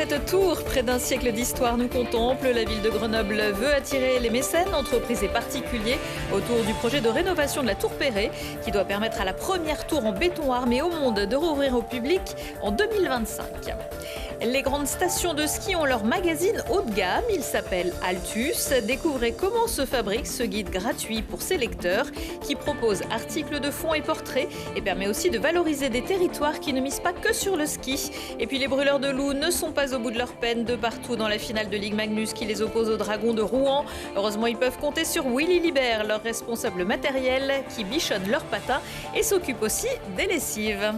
Cette tour, près d'un siècle d'histoire, nous contemple. La ville de Grenoble veut attirer les mécènes, entreprises et particuliers autour du projet de rénovation de la tour Perret, qui doit permettre à la première tour en béton armé au monde de rouvrir au public en 2025. Les grandes stations de ski ont leur magazine haut de gamme. Il s'appelle Altus. Découvrez comment se fabrique ce guide gratuit pour ses lecteurs qui propose articles de fond et portraits et permet aussi de valoriser des territoires qui ne misent pas que sur le ski. Et puis les brûleurs de loups ne sont pas au bout de leur peine de partout dans la finale de Ligue Magnus qui les oppose aux Dragons de Rouen. Heureusement, ils peuvent compter sur Willy Libert, leur responsable matériel, qui bichonne leurs patins et s'occupe aussi des lessives.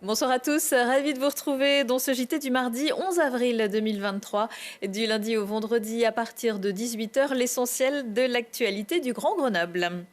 Bonsoir à tous, ravi de vous retrouver dans ce JT du mardi 11 avril 2023. Du lundi au vendredi à partir de 18h, l'essentiel de l'actualité du Grand Grenoble.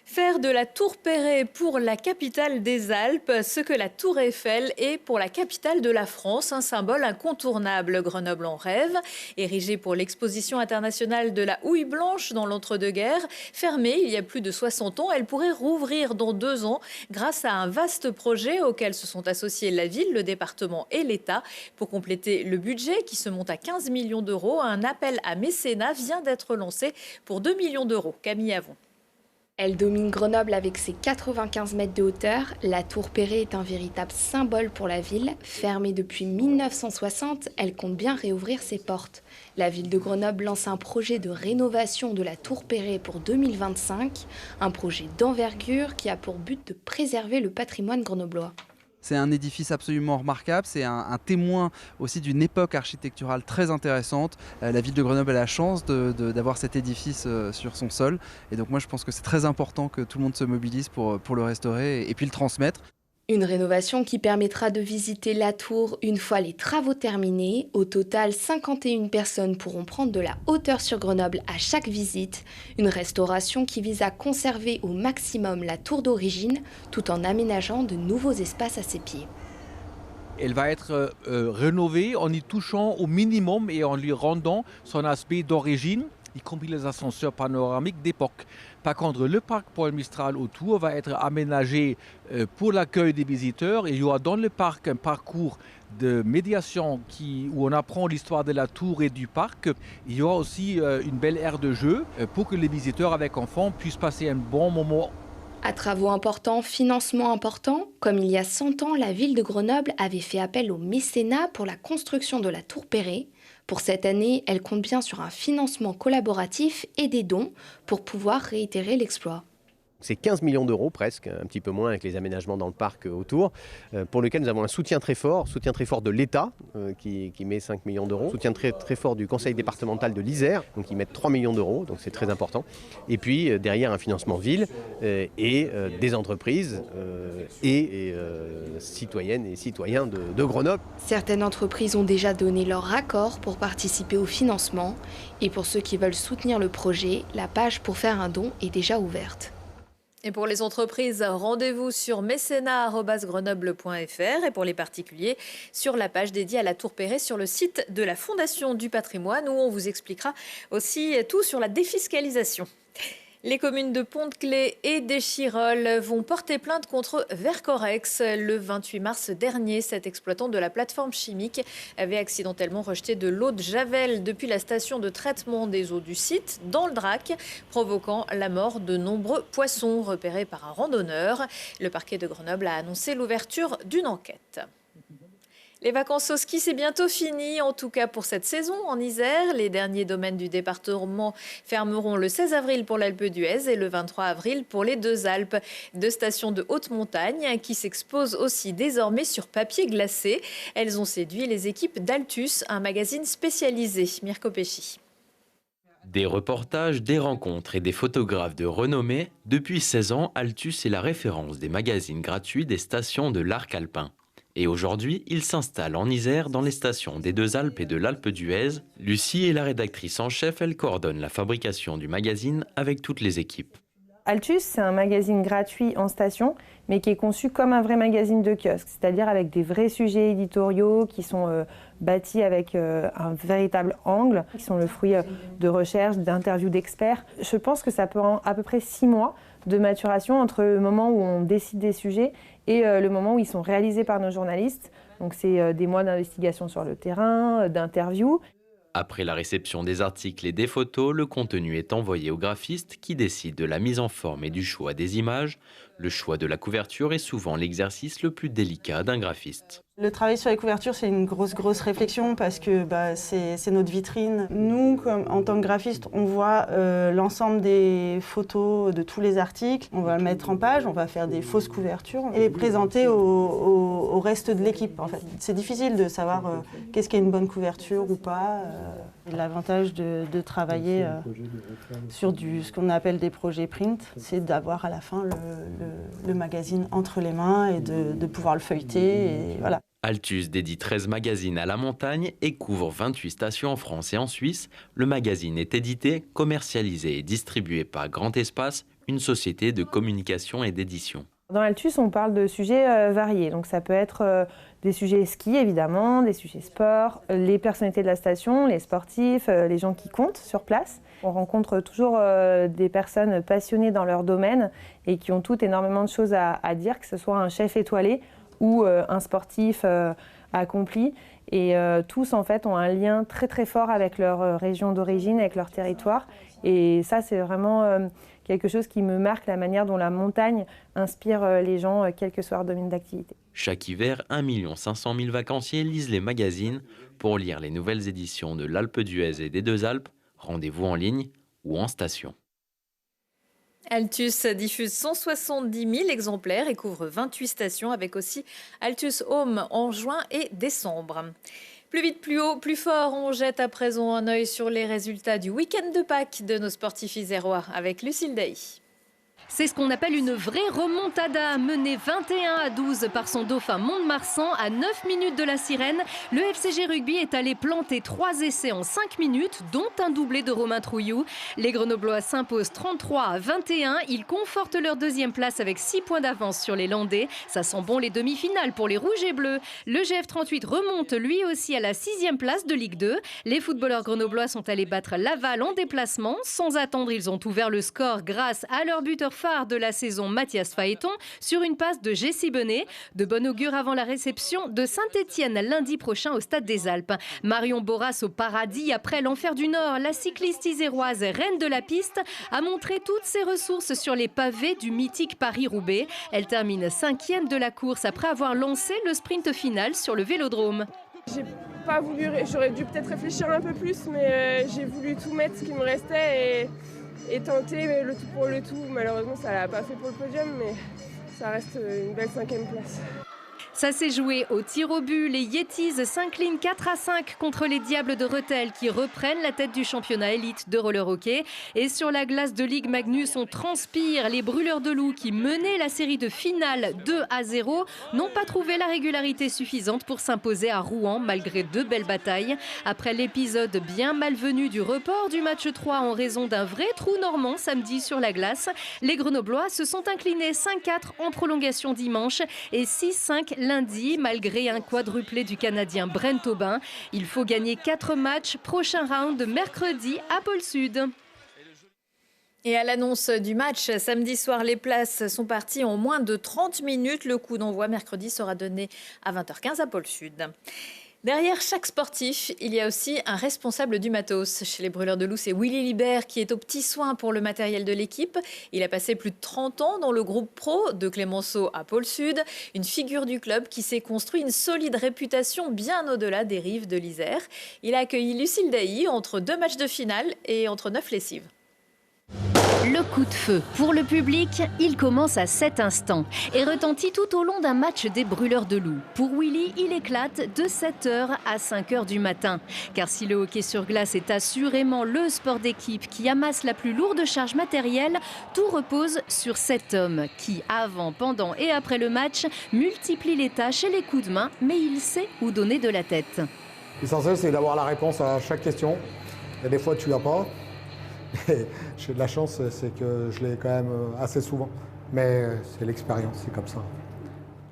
Faire de la tour Perret pour la capitale des Alpes, ce que la tour Eiffel est pour la capitale de la France, un symbole incontournable. Grenoble en rêve, érigée pour l'exposition internationale de la houille blanche dans l'entre-deux-guerres. Fermée il y a plus de 60 ans, elle pourrait rouvrir dans 2 ans grâce à un vaste projet auquel se sont associés la ville, le département et l'État. Pour compléter le budget qui se monte à 15 millions d'euros, un appel à mécénat vient d'être lancé pour 2 millions d'euros. Camille Avon. Elle domine Grenoble avec ses 95 mètres de hauteur. La tour Perret est un véritable symbole pour la ville. Fermée depuis 1960, elle compte bien réouvrir ses portes. La ville de Grenoble lance un projet de rénovation de la tour Perret pour 2025. Un projet d'envergure qui a pour but de préserver le patrimoine grenoblois. C'est un édifice absolument remarquable, c'est un témoin aussi d'une époque architecturale très intéressante. La ville de Grenoble a la chance d'avoir cet édifice sur son sol. Et donc moi je pense que c'est très important que tout le monde se mobilise pour le restaurer et puis le transmettre. Une rénovation qui permettra de visiter la tour une fois les travaux terminés. Au total, 51 personnes pourront prendre de la hauteur sur Grenoble à chaque visite. Une restauration qui vise à conserver au maximum la tour d'origine tout en aménageant de nouveaux espaces à ses pieds. Elle va être rénovée en y touchant au minimum et en lui rendant son aspect d'origine, y compris les ascenseurs panoramiques d'époque. Par contre, le parc Paul Mistral autour va être aménagé pour l'accueil des visiteurs. Il y aura dans le parc un parcours de médiation où on apprend l'histoire de la tour et du parc. Il y aura aussi une belle aire de jeu pour que les visiteurs avec enfants puissent passer un bon moment. À travaux importants, financement important, comme il y a 100 ans, la ville de Grenoble avait fait appel au mécénat pour la construction de la tour Perret. Pour cette année, elle compte bien sur un financement collaboratif et des dons pour pouvoir réitérer l'exploit. C'est 15 millions d'euros presque, un petit peu moins avec les aménagements dans le parc autour, pour lequel nous avons un soutien très fort de l'État qui met 5 millions d'euros, soutien très fort du conseil départemental de l'Isère, donc ils mettent 3 millions d'euros, donc c'est très important. Et puis derrière un financement ville et des entreprises et citoyennes et citoyens de Grenoble. Certaines entreprises ont déjà donné leur accord pour participer au financement. Et pour ceux qui veulent soutenir le projet, la page pour faire un don est déjà ouverte. Et pour les entreprises, rendez-vous sur mécénat@grenoble.fr et pour les particuliers, sur la page dédiée à la tour Perret sur le site de la Fondation du patrimoine où on vous expliquera aussi tout sur la défiscalisation. Les communes de Pont-de-Claix et d'Échirolles vont porter plainte contre Vercorex. Le 28 mars dernier, cet exploitant de la plateforme chimique avait accidentellement rejeté de l'eau de javel depuis la station de traitement des eaux du site dans le Drac, provoquant la mort de nombreux poissons repérés par un randonneur. Le parquet de Grenoble a annoncé l'ouverture d'une enquête. Les vacances au ski, c'est bientôt fini, en tout cas pour cette saison en Isère. Les derniers domaines du département fermeront le 16 avril pour l'Alpe d'Huez et le 23 avril pour les Deux Alpes. 2 stations de haute montagne qui s'exposent aussi désormais sur papier glacé. Elles ont séduit les équipes d'Altus, un magazine spécialisé. Mirko Pesci. Des reportages, des rencontres et des photographes de renommée. Depuis 16 ans, Altus est la référence des magazines gratuits des stations de l'arc alpin. Et aujourd'hui, il s'installe en Isère dans les stations des Deux Alpes et de l'Alpe d'Huez. Lucie est la rédactrice en chef, elle coordonne la fabrication du magazine avec toutes les équipes. Altus, c'est un magazine gratuit en station, mais qui est conçu comme un vrai magazine de kiosque, c'est-à-dire avec des vrais sujets éditoriaux qui sont bâtis avec un véritable angle, qui sont le fruit de recherches, d'interviews d'experts. Je pense que ça prend à peu près 6 mois de maturation entre le moment où on décide des sujets et le moment où ils sont réalisés par nos journalistes. Donc c'est des mois d'investigation sur le terrain, d'interviews. Après la réception des articles et des photos, le contenu est envoyé au graphiste qui décide de la mise en forme et du choix des images. Le choix de la couverture est souvent l'exercice le plus délicat d'un graphiste. Le travail sur les couvertures, c'est une grosse réflexion parce que c'est notre vitrine. Nous, en tant que graphiste, on voit l'ensemble des photos de tous les articles. On va le mettre en page, on va faire des fausses couvertures et les présenter au reste de l'équipe. En fait, c'est difficile de savoir qu'est-ce qu'est une bonne couverture ou pas. L'avantage de travailler sur ce qu'on appelle des projets print, c'est d'avoir à la fin le magazine entre les mains et de pouvoir le feuilleter. Et voilà. Altus dédie 13 magazines à la montagne et couvre 28 stations en France et en Suisse. Le magazine est édité, commercialisé et distribué par Grand Espace, une société de communication et d'édition. Dans Altus, on parle de sujets variés. Donc ça peut être des sujets ski, évidemment, des sujets sport, les personnalités de la station, les sportifs, les gens qui comptent sur place. On rencontre toujours des personnes passionnées dans leur domaine et qui ont toutes énormément de choses à dire, que ce soit un chef étoilé ou un sportif accompli. Et tous, en fait, ont un lien très fort avec leur région d'origine, avec leur territoire. Et ça, c'est vraiment quelque chose qui me marque, la manière dont la montagne inspire les gens, quel que soit leur domaine d'activité. Chaque hiver, 1 500 000 vacanciers lisent les magazines. Pour lire les nouvelles éditions de l'Alpe d'Huez et des Deux Alpes, rendez-vous en ligne ou en station. Altus diffuse 170 000 exemplaires et couvre 28 stations avec aussi Altus Home en juin et décembre. Plus vite, plus haut, plus fort, on jette à présent un œil sur les résultats du week-end de Pâques de nos sportifs isérois avec Lucille Dailly. C'est ce qu'on appelle une vraie remontada, menée 21-12 par son dauphin Mont-de-Marsan à 9 minutes de la sirène. Le FCG Rugby est allé planter 3 essais en 5 minutes, dont un doublé de Romain Trouillou. Les Grenoblois s'imposent 33-21. Ils confortent leur deuxième place avec 6 points d'avance sur les Landais. Ça sent bon les demi-finales pour les Rouges et Bleus. Le GF38 remonte lui aussi à la 6e place de Ligue 2. Les footballeurs grenoblois sont allés battre Laval en déplacement. Sans attendre, ils ont ouvert le score grâce à leur buteur phare de la saison, Mathias Phaéton, sur une passe de Jessie Bonnet. De bon augure avant la réception de Saint-Étienne lundi prochain au Stade des Alpes. Marion Boras au paradis après l'enfer du Nord. La cycliste iséroise, reine de la piste, a montré toutes ses ressources sur les pavés du mythique Paris-Roubaix. Elle termine 5e de la course après avoir lancé le sprint final sur le Vélodrome. J'ai pas voulu, j'aurais dû peut-être réfléchir un peu plus, mais j'ai voulu tout mettre ce qui me restait et tenter le tout pour le tout. Malheureusement, ça l'a pas fait pour le podium, mais ça reste une belle 5e place. Ça s'est joué au tir au but. Les Yetis s'inclinent 4-5 contre les Diables de Rethel qui reprennent la tête du championnat élite de roller hockey. Et sur la glace de Ligue Magnus, on transpire. Les Brûleurs de Loup qui menaient la série de finale 2-0 n'ont pas trouvé la régularité suffisante pour s'imposer à Rouen malgré 2 belles batailles. Après l'épisode bien malvenu du report du match 3 en raison d'un vrai trou normand samedi sur la glace, les Grenoblois se sont inclinés 5-4 en prolongation dimanche et 6-5 lundi, malgré un quadruplé du Canadien Brent Aubin. Il faut gagner 4 matchs. Prochain round mercredi à Pôle Sud. Et à l'annonce du match, samedi soir, les places sont parties en moins de 30 minutes. Le coup d'envoi mercredi sera donné à 20h15 à Pôle Sud. Derrière chaque sportif, il y a aussi un responsable du matos. Chez les Brûleurs de Loup, c'est Willy Libert qui est aux petits soins pour le matériel de l'équipe. Il a passé plus de 30 ans dans le groupe pro de Clémenceau à Pôle Sud. Une figure du club qui s'est construit une solide réputation bien au-delà des rives de l'Isère. Il a accueilli Lucille Dailly entre 2 matchs de finale et entre 9 lessives. Le coup de feu pour le public, il commence à cet instant et retentit tout au long d'un match des Brûleurs de Loup. Pour Willy, il éclate de 7h à 5h du matin. Car si le hockey sur glace est assurément le sport d'équipe qui amasse la plus lourde charge matérielle, tout repose sur cet homme qui, avant, pendant et après le match, multiplie les tâches et les coups de main, mais il sait où donner de la tête. L'essentiel, c'est d'avoir la réponse à chaque question. Il y a des fois, tu l'as pas. J'ai de la chance, c'est que je l'ai quand même assez souvent. Mais c'est l'expérience, c'est comme ça.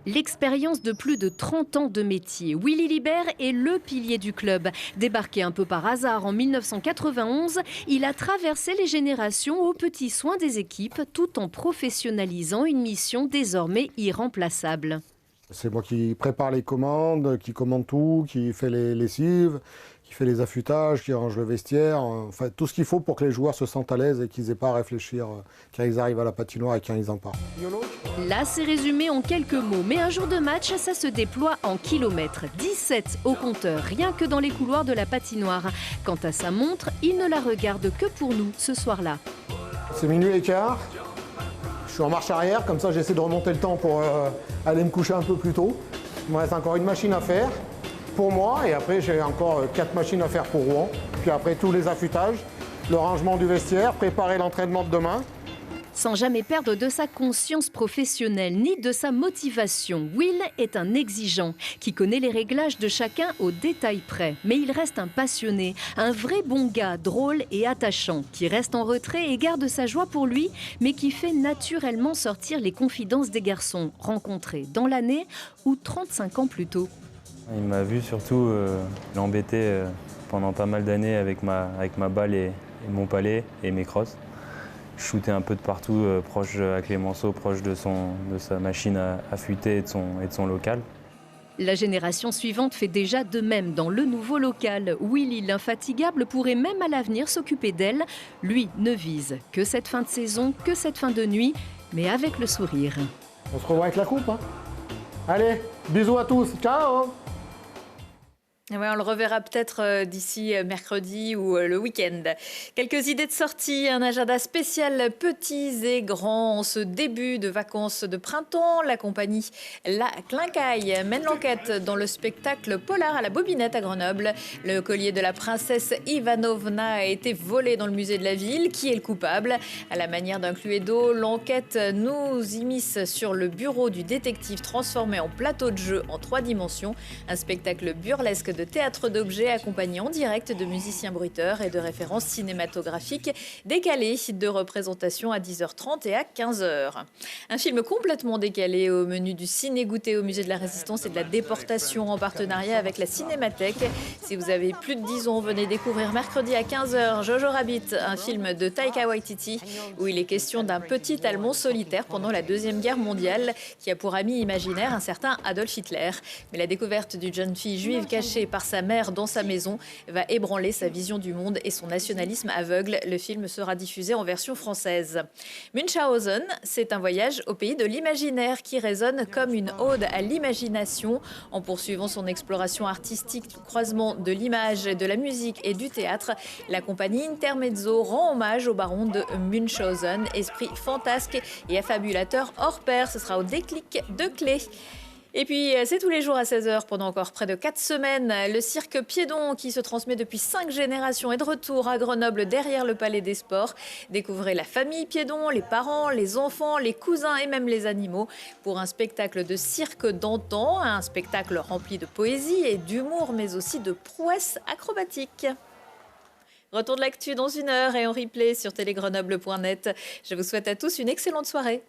L'expérience de plus de 30 ans de métier. Willy Libert est le pilier du club. Débarqué un peu par hasard en 1991, il a traversé les générations aux petits soins des équipes tout en professionnalisant une mission désormais irremplaçable. C'est moi qui prépare les commandes, qui commande tout, qui fait les lessives, qui fait les affûtages, qui range le vestiaire, enfin tout ce qu'il faut pour que les joueurs se sentent à l'aise et qu'ils n'aient pas à réfléchir quand ils arrivent à la patinoire et quand ils en partent. Là, c'est résumé en quelques mots, mais un jour de match, ça se déploie en kilomètres. 17 au compteur, rien que dans les couloirs de la patinoire. Quant à sa montre, il ne la regarde que pour nous ce soir-là. C'est minuit et quart. Je suis en marche arrière, comme ça j'essaie de remonter le temps pour aller me coucher un peu plus tôt. Il me reste encore une machine à faire pour moi et après j'ai encore 4 machines à faire pour Rouen. Puis après tous les affûtages, le rangement du vestiaire, préparer l'entraînement de demain. Sans jamais perdre de sa conscience professionnelle ni de sa motivation, Will est un exigeant qui connaît les réglages de chacun au détail près. Mais il reste un passionné, un vrai bon gars, drôle et attachant, qui reste en retrait et garde sa joie pour lui, mais qui fait naturellement sortir les confidences des garçons rencontrés dans l'année ou 35 ans plus tôt. Il m'a vu surtout l'embêter pendant pas mal d'années avec ma balle et mon palais et mes crosses. Je shootais un peu de partout, proche à Clémenceau, proche de sa machine à affûter et de son local. La génération suivante fait déjà de même dans le nouveau local. Willy, l'infatigable, pourrait même à l'avenir s'occuper d'elle. Lui ne vise que cette fin de saison, que cette fin de nuit, mais avec le sourire. On se revoit avec la coupe, hein. Allez, bisous à tous, ciao. Ouais, on le reverra peut-être d'ici mercredi ou le week-end. Quelques idées de sortie, un agenda spécial petits et grands en ce début de vacances de printemps. La compagnie La Clinquaille mène l'enquête dans le spectacle Polar à la Bobinette à Grenoble. Le collier de la princesse Ivanovna a été volé dans le musée de la ville. Qui est le coupable? À la manière d'un Cluedo, l'enquête nous immisce sur le bureau du détective transformé en plateau de jeu en 3 dimensions. Un spectacle burlesque de théâtre d'objets accompagné en direct de musiciens bruiteurs et de références cinématographiques décalées, de représentation à 10h30 et à 15h. Un film complètement décalé au menu du ciné-goûter au musée de la Résistance et de la déportation en partenariat avec la Cinémathèque. Si vous avez plus de 10 ans, venez découvrir mercredi à 15h Jojo Rabbit, un film de Taika Waititi où il est question d'un petit Allemand solitaire pendant la Deuxième Guerre mondiale qui a pour ami imaginaire un certain Adolf Hitler. Mais la découverte d'une jeune fille juive cachée par sa mère dans sa maison va ébranler sa vision du monde et son nationalisme aveugle. Le film sera diffusé en version française. Munchausen, c'est un voyage au pays de l'imaginaire qui résonne comme une ode à l'imagination. En poursuivant son exploration artistique du croisement de l'image, de la musique et du théâtre, la compagnie Intermezzo rend hommage au baron de Munchausen, esprit fantasque et affabulateur hors pair. Ce sera au déclic de clé. Et puis, c'est tous les jours à 16h pendant encore près de 4 semaines. Le cirque Piédon, qui se transmet depuis 5 générations, est de retour à Grenoble, derrière le Palais des Sports. Découvrez la famille Piédon, les parents, les enfants, les cousins et même les animaux pour un spectacle de cirque d'antan, un spectacle rempli de poésie et d'humour, mais aussi de prouesses acrobatiques. Retour de l'actu dans 1 heure et en replay sur télégrenoble.net. Je vous souhaite à tous une excellente soirée.